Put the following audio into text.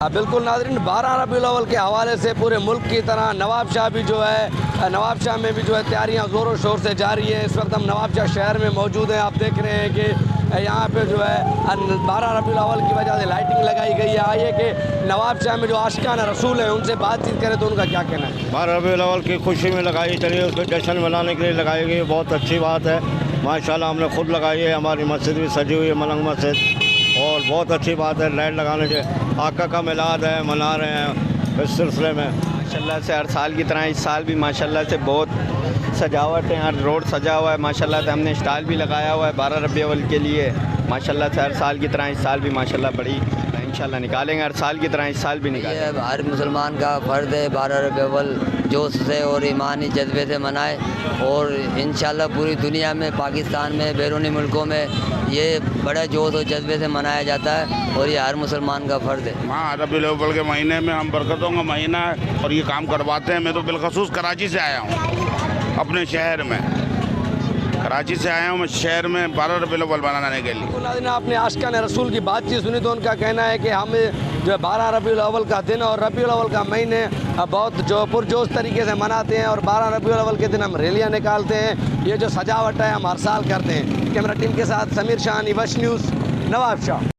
बिल्कुल नाज़रीन, 12 रबीउल अव्वल के हवाले से पूरे मुल्क की तरह नवाब शाह भी जो है नवाब शाह में भी जो है तैयारियां ज़ोरों शोर से जारी हैं। इस वक्त हम नवाब शाह शहर में मौजूद हैं। आप देख रहे हैं कि यहाँ पे जो है 12 रबीउल अव्वल की वजह से लाइटिंग लगाई गई है। आइए कि नवाब शाह में जो आशिकाना रसूल हैं उनसे बातचीत करें तो उनका क्या कहना है। 12 रबीउल अव्वल की खुशी में लगाई चलिए, उसको जश्न मनाने के लिए लगाई गई, बहुत अच्छी बात है। माशाल्लाह हमने खुद लगाई है, हमारी मस्जिद भी सजी हुई है, मलंग मस्जिद, और बहुत अच्छी बात है। लाइट लगाने से आका का मिलाद है, मना रहे हैं इस सिलसिले में। माशाल्लाह से हर साल की तरह इस साल भी माशाल्लाह से बहुत सजावट है, हर रोड सजा हुआ है माशाल्लाह से। हमने स्टॉल भी लगाया हुआ है 12 रबीउल अव्वल के लिए। माशाल्लाह से हर साल की तरह इस साल भी माशाल्लाह बड़ी इंशाल्लाह निकालेंगे, हर साल की तरह इस साल भी निकालेंगे। हर मुसलमान का फ़र्ज़ है 12 रबीउल अव्वल जोश से और ईमानी जज्बे से मनाए, और इंशाल्लाह पूरी दुनिया में, पाकिस्तान में, बैरूनी मुल्कों में ये बड़े जोश और जज्बे से मनाया जाता है और ये हर मुसलमान का फ़र्ज़ है। हाँ, रबीउल अव्वल के महीने में हम बरकतों का महीना है और ये काम करवाते हैं। मैं तो बिलखसूस कराची से आया हूँ, अपने शहर में कराची से आया हूँ मैं शहर में 12 रबीउल अव्वल मनाने के लिए। नाज़रीन, आपने आशिकाना रसूल की बातचीत सुनी तो उनका कहना है कि हम जो है 12 रबीउल अव्वल का दिन और रबीउल अव्वल का महीने बहुत जो पुरजोश तरीके से मनाते हैं, और 12 रबीउल अव्वल के दिन हम रैलियाँ निकालते हैं। ये जो सजावट है हम हर साल करते हैं। कैमरा टीम के साथ समीर शाह, वश न्यूज़, नवाब शाह।